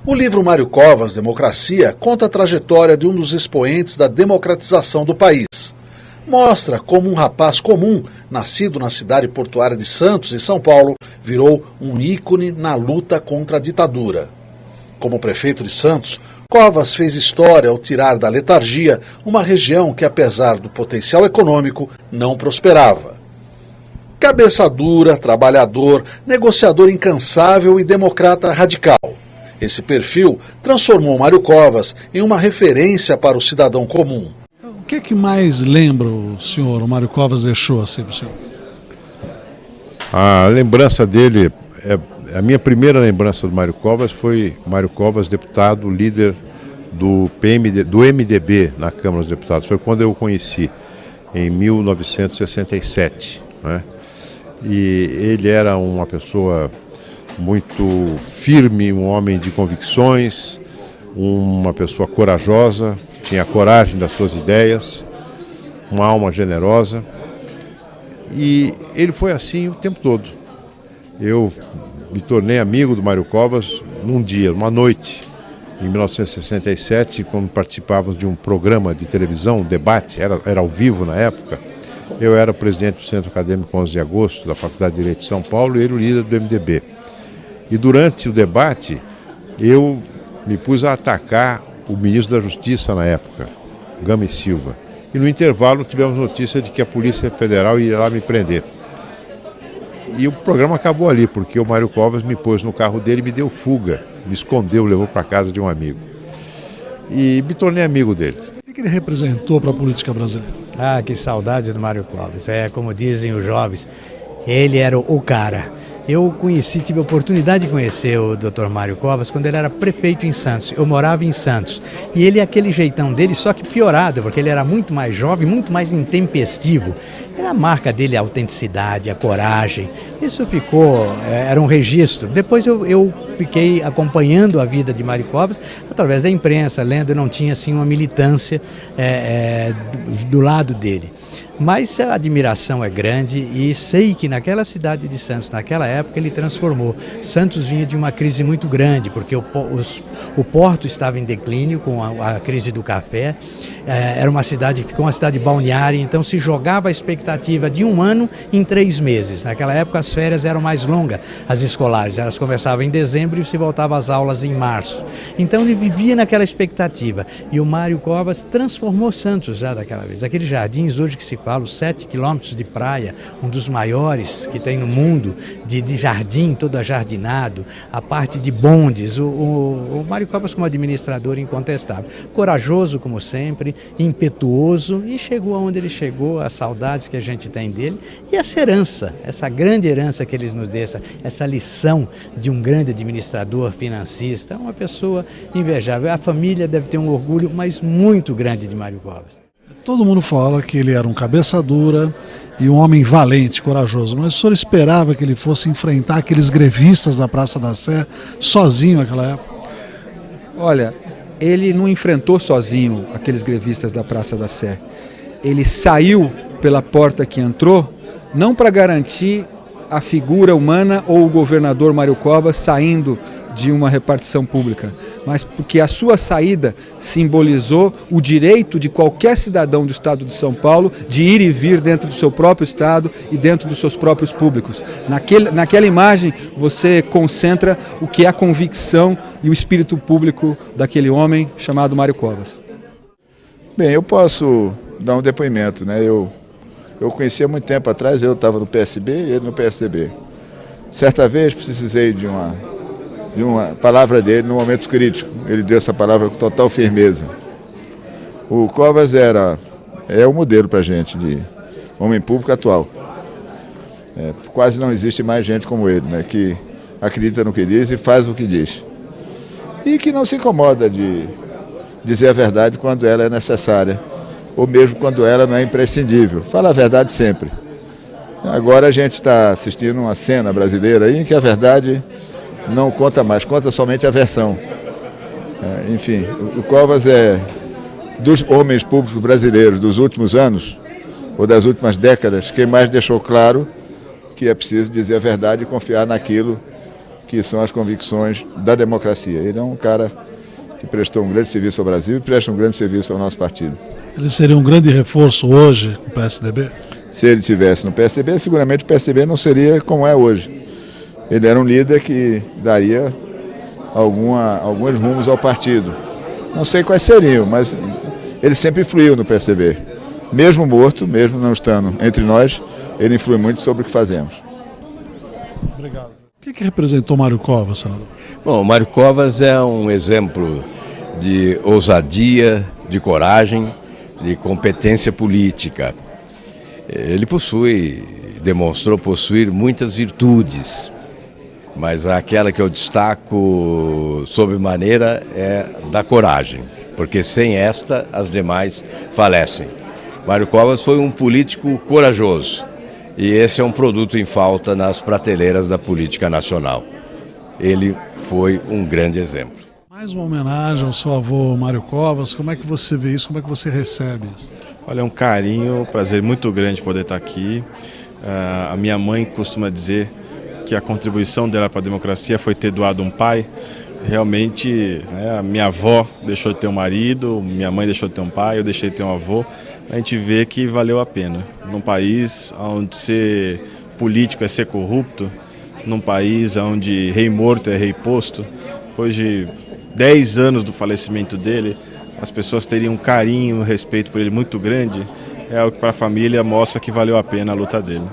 O livro Mário Covas, Democracia, conta a trajetória de um dos expoentes da democratização do país. Mostra como um rapaz comum, nascido na cidade portuária de Santos, em São Paulo, virou um ícone na luta contra a ditadura. Como prefeito de Santos, Covas fez história ao tirar da letargia uma região que, apesar do potencial econômico, não prosperava. Cabeça dura, trabalhador, negociador incansável e democrata radical. Esse perfil transformou Mário Covas em uma referência para o cidadão comum. O que mais lembra o senhor, o Mário Covas deixou assim para o senhor? A lembrança dele, a minha primeira lembrança do Mário Covas foi Mário Covas, deputado, líder do MDB na Câmara dos Deputados. Foi quando eu o conheci, em 1967, né? E ele era uma pessoa muito firme, um homem de convicções, uma pessoa corajosa, tinha coragem das suas ideias, uma alma generosa, e ele foi assim o tempo todo. Eu me tornei amigo do Mário Covas num dia, numa noite, em 1967, quando participávamos de um programa de televisão, um debate, era ao vivo na época. Eu era presidente do Centro Acadêmico 11 de Agosto, da Faculdade de Direito de São Paulo, e ele o líder do MDB. E durante o debate, eu me pus a atacar o ministro da Justiça na época, Gama Silva. E no intervalo tivemos notícia de que a Polícia Federal ia lá me prender. E o programa acabou ali, porque o Mário Covas me pôs no carro dele e me deu fuga, me escondeu, levou para casa de um amigo. E me tornei amigo dele. O que ele representou para a política brasileira? Ah, que saudade do Mário Covas. Como dizem os jovens, ele era o cara. Eu tive a oportunidade de conhecer o Dr. Mário Covas quando ele era prefeito em Santos. Eu morava em Santos. E ele, aquele jeitão dele, só que piorado, porque ele era muito mais jovem, muito mais intempestivo. Era a marca dele, a autenticidade, a coragem. Isso ficou, era um registro. Depois eu fiquei acompanhando a vida de Mário Covas através da imprensa, lendo, não tinha assim uma militância do lado dele. Mas a admiração é grande e sei que naquela cidade de Santos, naquela época, ele transformou. Santos vinha de uma crise muito grande, porque o porto estava em declínio com a crise do café. Era uma cidade, ficou uma cidade balneária, então se jogava a expectativa de 1 ano em 3 meses. Naquela época as férias eram mais longas, as escolares, elas começavam em dezembro e se voltava às aulas em março. Então ele vivia naquela expectativa. E o Mário Covas transformou Santos já daquela vez. Aqueles jardins hoje que se fala, 7 quilômetros de praia, um dos maiores que tem no mundo, de jardim, todo ajardinado, a parte de bondes. O Mário Covas como administrador incontestável. Corajoso como sempre, impetuoso, e chegou aonde ele chegou, as saudades que a gente tem dele e essa herança, essa grande herança que ele nos deixa, essa lição de um grande administrador, financista, uma pessoa invejável. A família deve ter um orgulho, mas muito grande de Mário Covas. Todo mundo fala que ele era um cabeça dura e um homem valente, corajoso, mas o senhor esperava que ele fosse enfrentar aqueles grevistas da Praça da Sé sozinho naquela época? Olha, ele não enfrentou sozinho aqueles grevistas da Praça da Sé. Ele saiu pela porta que entrou, não para garantir a figura humana ou o governador Mário Covas saindo de uma repartição pública, mas porque a sua saída simbolizou o direito de qualquer cidadão do estado de São Paulo de ir e vir dentro do seu próprio estado e dentro dos seus próprios públicos. Naquela imagem você concentra o que é a convicção e o espírito público daquele homem chamado Mário Covas. Bem, eu posso dar um depoimento, né? Eu conheci há muito tempo atrás, eu estava no PSB e ele no PSDB. Certa vez precisei de uma palavra dele no momento crítico. Ele deu essa palavra com total firmeza. O Covas é o modelo para a gente de homem público atual. Quase não existe mais gente como ele, né, que acredita no que diz e faz o que diz. E que não se incomoda de dizer a verdade quando ela é necessária, ou mesmo quando ela não é imprescindível. Fala a verdade sempre. Agora a gente está assistindo uma cena brasileira aí em que a verdade não conta mais, conta somente a versão. Enfim, o Covas é dos homens públicos brasileiros dos últimos anos, ou das últimas décadas, quem mais deixou claro que é preciso dizer a verdade e confiar naquilo que são as convicções da democracia. Ele é um cara que prestou um grande serviço ao Brasil e presta um grande serviço ao nosso partido. Ele seria um grande reforço hoje com o PSDB? Se ele estivesse no PSDB, seguramente o PSDB não seria como é hoje. Ele era um líder que daria alguns rumos ao partido. Não sei quais seriam, mas ele sempre influiu no PSDB. Mesmo morto, mesmo não estando entre nós, ele influi muito sobre o que fazemos. Obrigado. O que representou Mário Covas, senador? Bom, Mário Covas é um exemplo de ousadia, de coragem, de competência política. Ele demonstrou possuir muitas virtudes, mas aquela que eu destaco sobremaneira é da coragem, porque sem esta as demais falecem. Mário Covas foi um político corajoso e esse é um produto em falta nas prateleiras da política nacional. Ele foi um grande exemplo. Mais uma homenagem ao seu avô Mário Covas, como é que você vê isso, como é que você recebe isso? Olha, é um carinho, um prazer muito grande poder estar aqui. A minha mãe costuma dizer que a contribuição dela para a democracia foi ter doado um pai. Realmente, a minha avó deixou de ter um marido, minha mãe deixou de ter um pai, eu deixei de ter um avô. A gente vê que valeu a pena. Num país onde ser político é ser corrupto, num país onde rei morto é rei posto, depois de 10 anos do falecimento dele, as pessoas teriam um carinho, um respeito por ele muito grande, é algo que para a família mostra que valeu a pena a luta dele.